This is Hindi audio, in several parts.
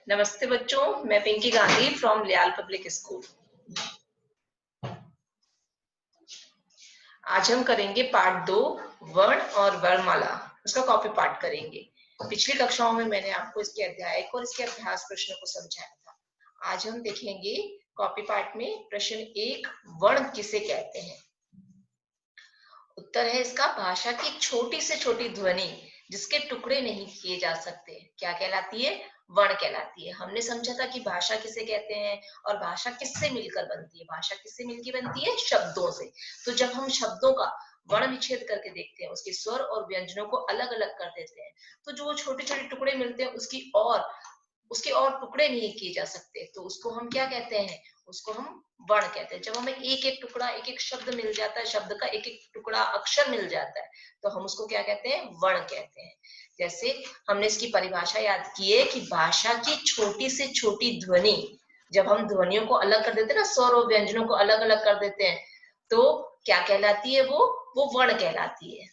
नमस्ते बच्चों, मैं पिंकी गांधी फ्रॉम लियाल पब्लिक स्कूल। आज हम करेंगे पार्ट 2 वर्ण और वर्णमाला। उसका कॉपी पार्ट करेंगे। पिछली कक्षाओं में मैंने आपको इसके अध्याय को और इसके अभ्यास प्रश्न को समझाया था। आज हम देखेंगे कॉपी पार्ट में प्रश्न 1, वर्ण किसे कहते हैं। उत्तर है इसका, भाषा की छोटी से छोटी ध्वनि जिसके टुकड़े नहीं किए जा सकते क्या कहलाती है, वर्ण कहलाती है। हमने समझा था कि भाषा किसे कहते हैं और भाषा किससे मिलकर बनती है। भाषा किससे मिलकर बनती है, शब्दों से। तो जब हम शब्दों का वर्ण विच्छेद करके देखते हैं, उसके स्वर और व्यंजनों को अलग अलग कर देते हैं, तो जो छोटे छोटे टुकड़े मिलते हैं उसके और टुकड़े नहीं किए जा सकते, तो उसको हम क्या कहते हैं, उसको हम वर्ण कहते हैं। जब हमें एक एक टुकड़ा, एक एक शब्द मिल जाता है, शब्द का एक एक टुकड़ा अक्षर मिल जाता है, तो हम उसको क्या कहते हैं, वर्ण कहते हैं। जैसे हमने इसकी परिभाषा याद की है कि भाषा की छोटी से छोटी ध्वनि, जब हम ध्वनियों को अलग कर देते हैं ना, स्वर और व्यंजनों को अलग अलग कर देते हैं, तो क्या कहलाती है, वो वर्ण कहलाती है।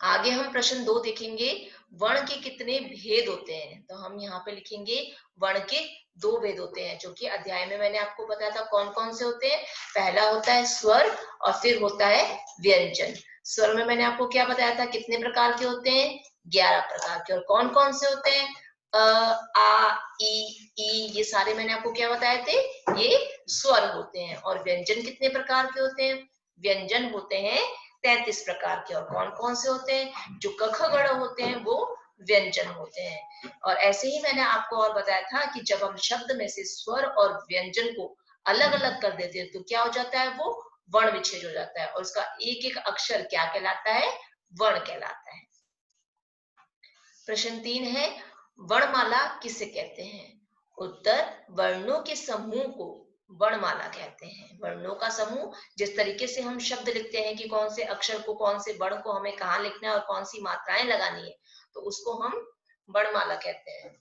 आगे हम प्रश्न 2 देखेंगे, वर्ण के कितने भेद होते हैं। तो हम यहाँ पे लिखेंगे वर्ण के 2 भेद होते हैं, जो कि अध्याय में मैंने आपको बताया था कौन कौन से होते हैं। पहला होता है स्वर और फिर होता है व्यंजन। स्वर में मैंने आपको क्या बताया था, कितने प्रकार के होते हैं, 11 प्रकार के। और कौन कौन से होते हैं, अ, आ, ई, ये सारे मैंने आपको क्या बताए थे, ये स्वर होते हैं। और व्यंजन कितने प्रकार के होते हैं, व्यंजन होते हैं 33 प्रकार के। और कौन कौन से होते हैं, जो क ख ग होते हैं वो व्यंजन होते हैं। और ऐसे ही मैंने आपको और बताया था कि जब हम शब्द में से स्वर और व्यंजन को अलग अलग कर देते हैं, तो क्या हो जाता है, वो वर्ण विच्छेद हो जाता है। और उसका एक एक अक्षर क्या कहलाता है, वर्ण कहलाता है। प्रश्न 3 है, वर्णमाला किसे कहते हैं। उत्तर, वर्णों के समूह को वर्णमाला कहते हैं। वर्णों का समूह, जिस तरीके से हम शब्द लिखते हैं कि कौन से अक्षर को, कौन से वर्ण को हमें कहाँ लिखना है और कौन सी मात्राएं लगानी है, तो उसको हम वर्णमाला कहते हैं।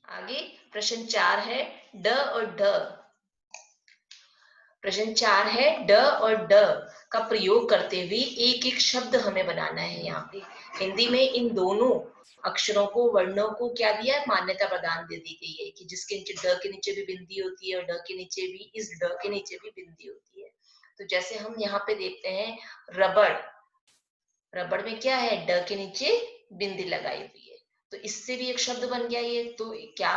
आगे प्रश्न 4 है, ड और ढ। प्रश्न 4 है, ड और ड का प्रयोग करते हुए एक एक शब्द हमें बनाना है। यहाँ पे हिंदी में इन दोनों अक्षरों को, वर्णों को क्या दिया है, मान्यता प्रदान दे दी गई है कि जिसके नीचे ड के नीचे भी बिंदी होती है और ड के नीचे भी, इस ड के नीचे भी बिंदी होती है। तो जैसे हम यहाँ पे देखते हैं, रबड़, रबड़ में क्या है, ड के नीचे बिंदी लगाई हुई है, तो इससे भी एक शब्द बन गया ये। तो क्या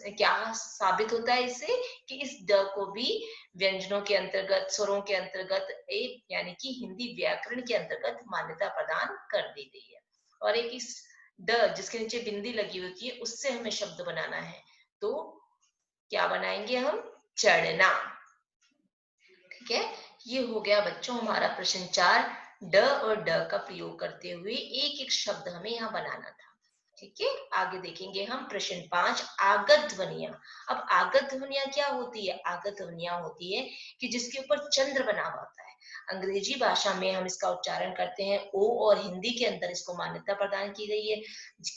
क्या साबित होता है इससे, कि इस ड को भी व्यंजनों के अंतर्गत, स्वरों के अंतर्गत, एक यानी कि हिंदी व्याकरण के अंतर्गत मान्यता प्रदान कर दी गई है। और एक इस ड जिसके नीचे बिंदी लगी होती है, उससे हमें शब्द बनाना है, तो क्या बनाएंगे हम, चढ़ना। ठीक है, ये हो गया बच्चों हमारा प्रश्न 4, ड और ड का प्रयोग करते हुए एक एक शब्द हमें यहाँ बनाना था। ठीक है, आगे देखेंगे हम प्रश्न 5, आगत ध्वनियां। अब आगत ध्वनियां क्या होती है, आगत ध्वनियां होती है कि जिसके ऊपर चंद्र बना होता है। अंग्रेजी भाषा में हम इसका उच्चारण करते हैं ओ, और हिंदी के अंदर इसको मान्यता प्रदान की गई है।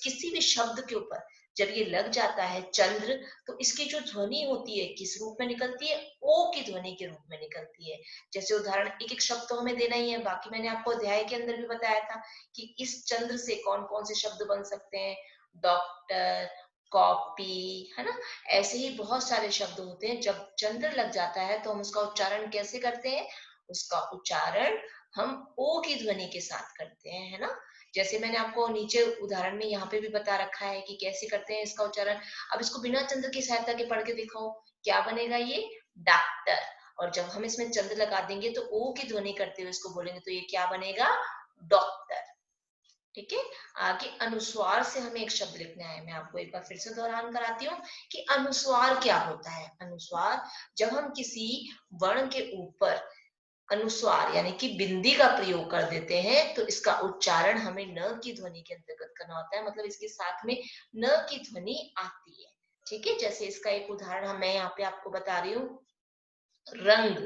किसी भी शब्द के ऊपर जब ये लग जाता है चंद्र, तो इसकी जो ध्वनि होती है किस रूप में निकलती है, ओ की ध्वनि के रूप में निकलती है। जैसे उदाहरण, एक एक शब्द तो हमें देना ही है, बाकी मैंने आपको अध्याय के अंदर भी बताया था कि इस चंद्र से कौन कौन से शब्द बन सकते हैं, डॉक्टर, कॉपी, है ना। ऐसे ही बहुत सारे शब्द होते हैं, जब चंद्र लग जाता है तो हम उसका उच्चारण कैसे करते हैं, उसका उच्चारण हम ओ की ध्वनि के साथ करते हैं, है ना। जैसे मैंने आपको नीचे उदाहरण में यहाँ पे भी बता रखा है कि कैसे करते हैं इसका उच्चारण। अब इसको बिना चंद्र की सहायता के पढ़ के दिखाओ, क्या बनेगा ये, डॉक्टर। और जब हम इसमें चंद्र लगा देंगे तो ओ की ध्वनि करते हुए इसको बोलेंगे, तो ये क्या बनेगा, डॉक्टर। ठीक है, आगे अनुस्वार से हमें एक शब्द लिखना है। मैं आपको एक बार फिर से दोहरान कराती हूँ कि अनुस्वार क्या होता है। अनुस्वार, जब हम किसी वर्ण के ऊपर अनुस्वार यानी कि बिंदी का प्रयोग कर देते हैं, तो इसका उच्चारण हमें न की ध्वनि के अंतर्गत करना होता है, मतलब इसके साथ में न की ध्वनि आती है। ठीक है, जैसे इसका एक उदाहरण मैं यहाँ पे आपको बता रही हूँ, रंग।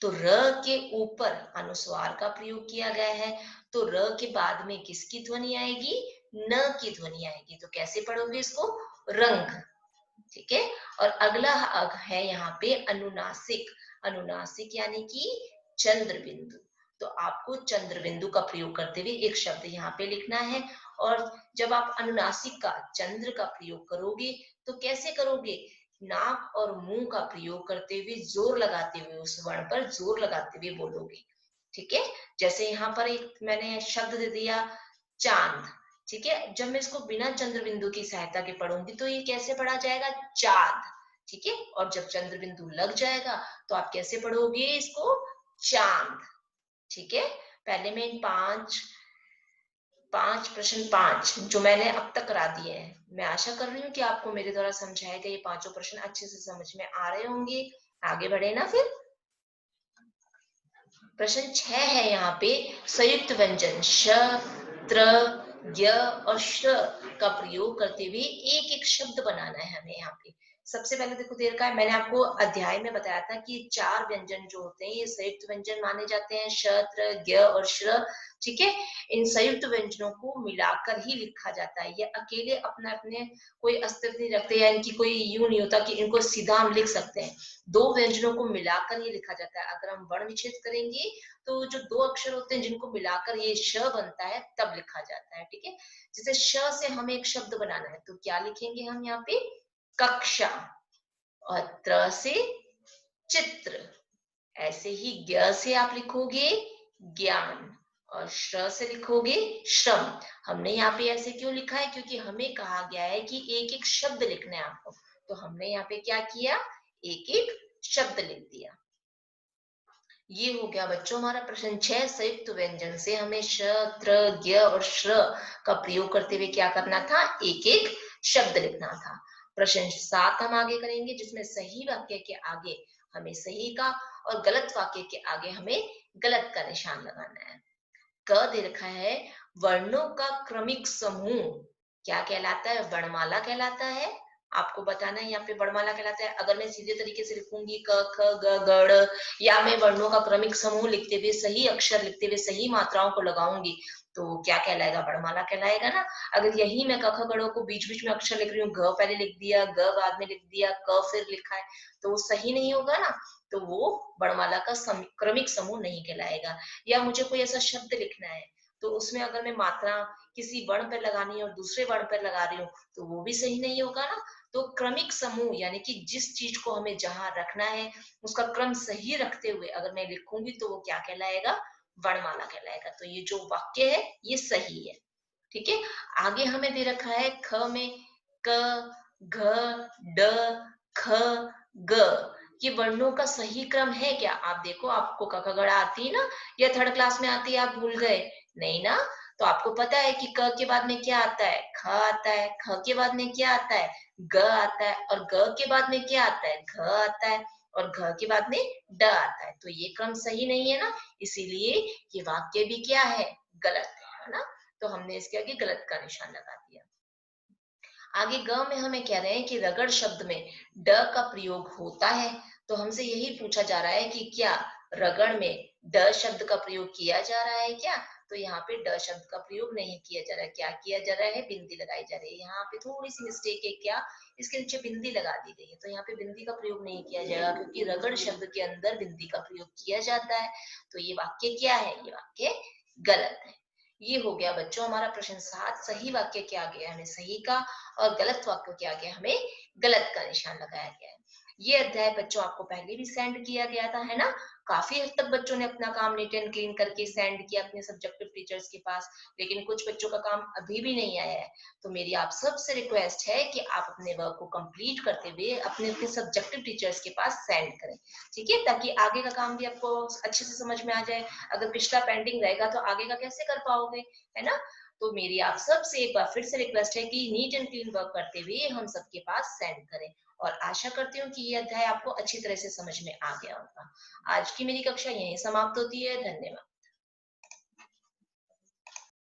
तो र के ऊपर अनुस्वार का प्रयोग किया गया है, तो र के बाद में किसकी ध्वनि आएगी, न की ध्वनि आएगी। तो कैसे पढ़ोगे इसको, रंग। ठीक है, और अगला है यहाँ पे अनुनासिक। अनुनासिक यानी कि चंद्र बिंदु। तो आपको चंद्र बिंदु का प्रयोग करते हुए एक शब्द यहाँ पे लिखना है, और जब आप अनुनासिक का चंद्र का प्रयोग करोगे तो कैसे करोगे? नाक और मुंह का प्रयोग करते हुए, जोर लगाते हुए, उस वर्ण पर जोर लगाते हुए बोलोगे। ठीक है? जैसे यहाँ पर एक मैंने शब्द दे दिया चांद। ठीक है? जब मैं इसको बिना चंद्र बिंदु की सहायता के पढ़ूंगी तो ये कैसे पढ़ा जाएगा? चाँद। ठीक है? और जब चंद्र बिंदु लग जाएगा तो आप कैसे पढ़ोगे इसको? चांद। ठीक है? पहले मैं इन पांच प्रश्न 5 जो मैंने अब तक करा दिए हैं, मैं आशा कर रही हूँ कि आपको मेरे द्वारा समझाए गए ये पांचों प्रश्न अच्छे से समझ में आ रहे होंगे। आगे बढ़े ना फिर। प्रश्न 6 है यहाँ पे, संयुक्त व्यंजन श, त्र, य और श्र का प्रयोग करते हुए एक एक शब्द बनाना है हमें यहाँ पे। सबसे पहले देखो दे रखा है, मैंने आपको अध्याय में बताया था कि 4 व्यंजन जो होते हैं ये संयुक्त व्यंजन माने जाते हैं, श, त्र, य और श्र। ठीक है? इन संयुक्त व्यंजनों को मिलाकर ही लिखा जाता है, ये अकेले अपना अपने कोई अस्तित्व नहीं रखते, या इनकी कोई यूं नहीं होता कि इनको सीधा हम लिख सकते हैं। 2 व्यंजनों को मिलाकर ये लिखा जाता है। अगर हम वर्ण विच्छेद करेंगे तो जो 2 अक्षर होते हैं जिनको मिलाकर ये श बनता है तब लिखा जाता है। ठीक है? जैसे श से हमें एक शब्द बनाना है तो क्या लिखेंगे हम यहाँ पे? कक्षा। और त्र से चित्र। ऐसे ही ज्ञ से आप लिखोगे ज्ञान, और श्र से लिखोगे श्रम। हमने यहाँ पे ऐसे क्यों लिखा है? क्योंकि हमें कहा गया है कि एक एक शब्द लिखना है आपको, तो हमने यहाँ पे क्या किया? एक एक शब्द लिख दिया। ये हो गया बच्चों हमारा प्रश्न 6। संयुक्त व्यंजन से हमें श, त्र, ज्ञ और श्र का प्रयोग करते हुए क्या करना था? एक एक शब्द लिखना था। प्रश्न 7 हम आगे करेंगे, जिसमें सही वाक्य के आगे हमें सही का और गलत वाक्य के आगे हमें गलत का निशान लगाना है। क दे रखा है, वर्णों का क्रमिक समूह क्या कहलाता है? वर्णमाला कहलाता है। आपको बताना है यहाँ पे वर्णमाला कहलाता है। अगर मैं सीधे तरीके से लिखूंगी क, ख, ग, ग, या मैं वर्णों का क्रमिक समूह लिखते हुए, सही अक्षर लिखते हुए, सही मात्राओं को लगाऊंगी तो क्या कहलाएगा? वर्णमाला कहलाएगा ना। अगर यही मैं क, ख, ग को बीच बीच में अक्षर लिख रही हूँ, घ पहले लिख दिया, ग बाद में लिख दिया, क फिर लिखा है, तो वो सही नहीं होगा ना, तो वो वर्णमाला का क्रमिक समूह नहीं कहलाएगा। या मुझे कोई ऐसा शब्द लिखना है तो उसमें अगर मैं मात्रा किसी वर्ण पर लगानी है और दूसरे वर्ण पर लगा रही हूँ तो वो भी सही नहीं होगा ना। तो क्रमिक समूह यानी कि जिस चीज को हमें जहां रखना है उसका क्रम सही रखते हुए अगर मैं लिखूंगी तो वो क्या कहलाएगा? वर्णमाला कहलाएगा। तो ये जो वाक्य है ये सही है। ठीक है? आगे हमें दे रखा है ख में क, घ, ड, ख, ग, ये वर्णों का सही क्रम है क्या? आप देखो, आपको क ख ग आती है ना, या थर्ड क्लास में आती है, आप भूल गए? नहीं ना। तो आपको पता है कि क के बाद में क्या आता है? ख आता है, ख के बाद में क्या आता है? ग आता है, और ग के बाद में क्या आता है? घ आता है, और घ के बाद में ड आता है। तो ये क्रम सही नहीं है ना, इसीलिए ये वाक्य भी क्या है? गलत है ना। तो हमने इसके आगे गलत का निशान लगा दिया। आगे ग में हमें कह रहे हैं कि रगड़ शब्द में ड का प्रयोग होता है, तो हमसे यही पूछा जा रहा है कि क्या रगड़ में ड शब्द का प्रयोग किया जा रहा है क्या? तो यहाँ पे ड शब्द का प्रयोग नहीं किया जा रहा है। क्या किया जा रहा है? बिंदी लगाई जा रही है। यहाँ पे थोड़ी सी मिस्टेक है, क्या इसके नीचे बिंदी लगा दी गई है, तो यहाँ पे बिंदी का प्रयोग नहीं किया जाएगा क्योंकि रगड़ शब्द के अंदर बिंदी का प्रयोग किया जाता है। तो ये वाक्य क्या है? ये वाक्य गलत है। ये हो गया बच्चों हमारा प्रश्न 7। सही वाक्य के आगे हमें सही का और गलत वाक्य के आगे हमें गलत का निशान लगाया गया है। ये अध्याय बच्चों आपको पहले भी सेंड किया गया था, है ना। काफी हद तक बच्चों ने अपना काम नीट एंड क्लीन करके सेंड किया अपने सब्जेक्टिव टीचर्स के पास, लेकिन कुछ बच्चों का काम अभी भी नहीं आया है। तो मेरी आप सबसे रिक्वेस्ट है कि आप अपने वर्क को कंप्लीट करते हुए अपने अपने सब्जेक्टिव टीचर्स के पास सेंड करें। ठीक है? ताकि आगे का काम भी आपको अच्छे से समझ में आ जाए। अगर पिछला पेंडिंग रहेगा तो आगे का कैसे कर पाओगे, है ना। तो मेरी आप सबसे एक बार फिर से रिक्वेस्ट है कि नीट एंड क्लीन वर्क करते हुए हम सबके पास सेंड करें, और आशा करती हूँ कि ये अध्याय आपको अच्छी तरह से समझ में आ गया होगा। आज की मेरी कक्षा यहीं समाप्त होती है। धन्यवाद।